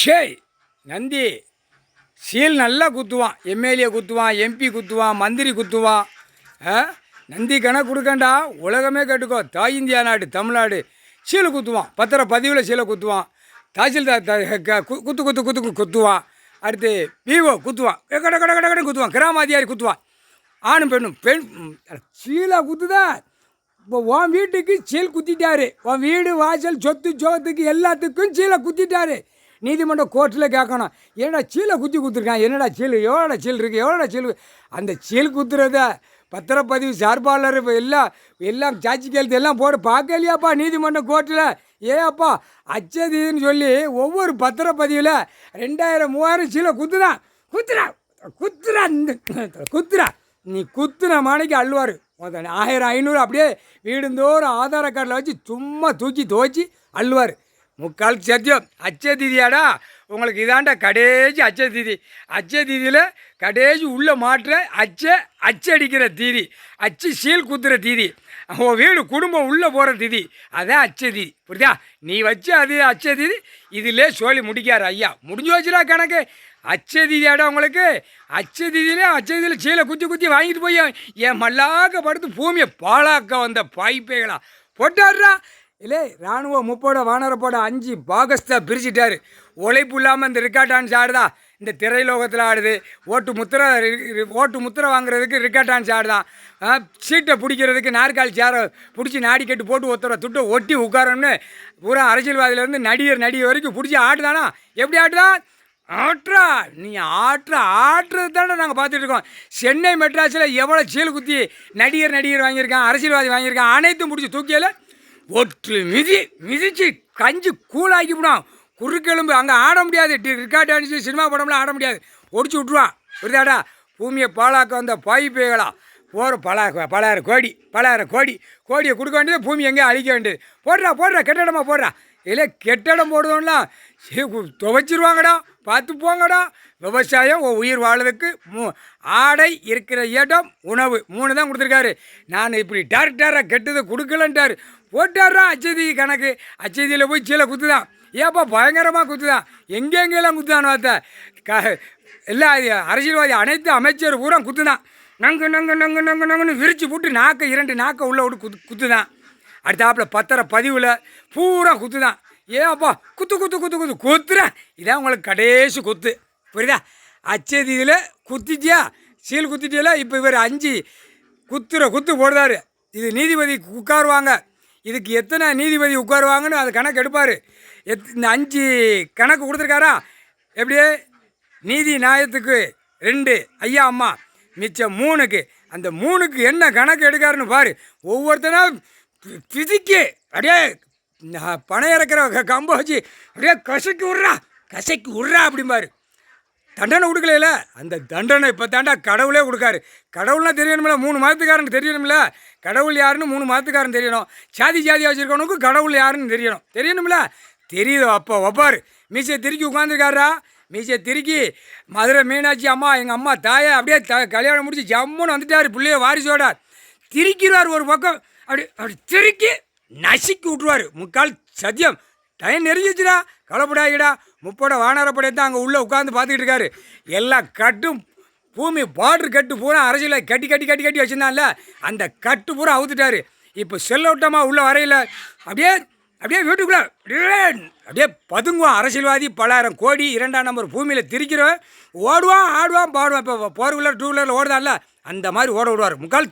ஷேய் Nandi seal நல்லா குத்துவான். MLA குத்துவான், MP குத்துவான், மந்திரி குத்துவான். நந்தி கணக்கு கொடுக்கண்டா, உலகமே கேட்டுக்கோ. தாய் இந்தியா நாடு தமிழ்நாடு சீலை குத்துவான். பத்திர பதிவில் சீலை குத்துவான். தாசில்தார் குத்து குத்து குத்து குத்துவான். அடுத்து விவோ குத்துவான். கட கட கட கட குத்துவான். கிராம அதிகாரி குத்துவான். ஆணும் பெண்ணும் சீலை குத்துதான். இப்போ உன் வீட்டுக்கு சீல் குத்திட்டாரு. உன் வீடு வாசல் சொத்து சோத்துக்கு எல்லாத்துக்கும் சீலை குத்திட்டாரு. நீதிமன்றம் கோர்ட்டில் கேட்கணும், என்னடா சீலை குத்தி குத்துருக்கான், என்னடா சீல், எவ்வளோடா சீல் இருக்குது, எவ்வளோடா சீல். அந்த சீல் குத்துறத பத்திரப்பதிவு சார்பாளர் எல்லாம் சாட்சி கேள்வி எல்லாம் போட்டு பார்க்கலையாப்பா நீதிமன்றம் கோர்ட்டில். ஏப்பா அச்சதின்னு சொல்லி ஒவ்வொரு பத்திரப்பதிவில் 2000 3000 சீலை குத்துறான். குத்துறா குத்துறா குத்துறா நீ குத்துன மாணிக்கு அள்ளுவார். 1000 500 அப்படியே வீடுந்தோறும் ஆதார கார்டில் வச்சு சும்மா தூக்கி துவச்சி அள்ளுவார். முக்கால் சத்தியம். அச்சய தீதியாடா உங்களுக்கு இதாண்டா கடைசி அச்சய தீதி. அச்சய தீதியில் கடைசி உள்ள மாற்ற அச்சடிக்கிற தீதி, அச்சு சீல் குத்துற தீதி, உன் வீடு குடும்பம் உள்ளே போகிற தீதி, அதான் அச்சய தீதி. புரியுதா? நீ வச்சு அது அச்சய தீதி. இதிலே சொல்லி முடிக்கார் ஐயா. முடிஞ்சு வச்சுடா கணக்கு. அச்சய தீதியாடா உங்களுக்கு. அச்சய தீதியில் சீலை குத்தி குத்தி வாங்கிட்டு போய் என் மல்லாக்க படுத்து பூமியை பாழாக்க வந்த பாய்ப்பைகளா போட்டாடுறா. இல்லை இராணுவ முப்போட வானரப்போட 5 பாகஸ்தா பிரிச்சுட்டாரு. உழைப்பு இல்லாமல் இந்த ரிக்கார்ட் டான்ஸ் ஆடுதா. இந்த திரைலோகத்தில் ஆடுது. ஓட்டு முத்திரை வாங்குறதுக்கு ரிக்கார்ட் டான்ஸ் ஆடுதான். சீட்டை பிடிக்கிறதுக்கு நாற்காலி சேரை பிடிச்சி நாடி கட்டு போட்டு ஒருத்தரை துட்டை ஒட்டி உட்காரணும்னு பூரா அரசியல்வாதியிலேருந்து நடிகை வரைக்கும் பிடிச்சி ஆடுதானா? எப்படி ஆடுதான்? ஆட்டுறா நீ ஆட்டுறது தானே நாங்கள் பார்த்துட்டு இருக்கோம். சென்னை மெட்ராஸில் எவ்வளோ சீல் குத்தி நடிகர் வாங்கியிருக்கான், அரசியல்வாதி வாங்கியிருக்கான், அனைத்தும் பிடிச்சி தூக்கியில் ஒற்று மிதிச்சு கஞ்சி கூழாக்கி விடும். குறுக்கெலும்பு அங்கே ஆட முடியாது. ரிக்கார்ட் அடிச்சு சினிமா படம்லாம் ஆட முடியாது. ஒடிச்சு விட்ருவான். புரியுதாடா? பூமியை பாழாக்க வந்த பாய்ப்பேகளா போகிற பலாயிரம் கோடியை கொடுக்க வேண்டியது, பூமி எங்கேயும் அழிக்க வேண்டியது. போடுறா கெட்டடமாக போடுறா. இல்லை கெட்டடம் போடுறோம்லாம் துவைச்சிருவாங்கடா. பார்த்து போங்கடா. விவசாயம் உயிர் வாழ்றதுக்கு ஆடை, இருக்கிற இடம், உணவு 3 தான் கொடுத்துருக்காரு. நான் இப்படி டேரக்டராக கெட்டதை கொடுக்கலன்ட்டார். போட்டாரா அச்சதி கணக்கு. அச்சதியில் போய் சீலை குத்துதான். ஏப்பா பயங்கரமாக குத்துதான். எங்கெங்கெல்லாம் குத்துதான் பார்த்த எல்லா அரசியல்வாதி அனைத்து அமைச்சர் பூரா குத்துதான். நங்குன்னு விரிச்சு போட்டு 2 நாக்கை உள்ளே விட்டு குத்துதான். அடுத்தாப்பில் பத்திர பதிவில் பூரா குத்துதான். ஏப்பா குத்துறேன். இதான் உங்களுக்கு கடைசி குத்து. புரியுதா? அச்சதியில் குத்திட்டியா, சீல் குத்திட்டியல. இப்போ இவர் 5 குத்து போடுறாரு. இது நீதிபதி உட்காருவாங்க. இதுக்கு எத்தனை நீதிபதி உட்காருவாங்கன்னு அது கணக்கு எடுப்பார். இந்த 5 கணக்கு கொடுத்துருக்காரா? எப்படியே நீதி நியாயத்துக்கு 2 ஐயா அம்மா, மிச்சம் 3க்கு. அந்த 3க்கு என்ன கணக்கு எடுக்காருன்னு பாரு. ஒவ்வொருத்தனா பிதிக்கு அப்படியே பணம் இறக்குற கம்பை வச்சு அப்படியே கசக்கி விட்றா அப்படிம்பாரு. தண்டனை கொடுக்கல. அந்த தண்டனை இப்போ தாண்டா கடவுளே கொடுக்காரு. கடவுள்னா தெரியணும்ல, 3 மதத்துக்காரனுக்கு தெரியணும்ல. கடவுள் யாருன்னு 3 மதத்துக்காரன் தெரியணும். ஜாதியாக வச்சுருக்கவனுக்கு கடவுள் யாருன்னு தெரியணும்ல. தெரியுதோ அப்போ வைப்பார். மீசையை திருக்கி உட்காந்துருக்காரா. மீசையை திருக்கி மதுரை மீனாட்சி அம்மா, எங்கள் அம்மா தாயை அப்படியே கல்யாணம் முடிச்சு ஜம்முன்னு வந்துட்டார். பிள்ளைய வாரிசோட திரிக்கிறார். ஒரு பக்கம் அப்படி திருக்கி நசுக்கி விட்ருவார். முக்கால் சத்தியம். டைம் நெருங்கிச்சுடா. கவலைப்படாதீடா. முப்போட வானரப்படை தான் அங்கே உள்ளே உட்காந்து பார்த்துக்கிட்டு இருக்காரு. எல்லாம் கட்டும் பூமி பார்டர் கட்டு பூரா அரசியலை கட்டி வச்சுருந்தான்ல, அந்த கட்டு பூரா அவுத்துட்டாரு. இப்போ செல்லோட்டமாக உள்ளே வரையில் அப்படியே வீட்டுக்குள்ளே அப்படியே பதுங்குவான் அரசியல்வாதி. 1000 கோடி 2ஆம் நம்பர் பூமியில் திரிக்கிறவன் ஓடுவான், ஆடுவான், பாடுவான். இப்போ 4 வீலர் 2 வீலரில் ஓடுதான்ல, அந்த மாதிரி ஓட விடுவார். முக்கால்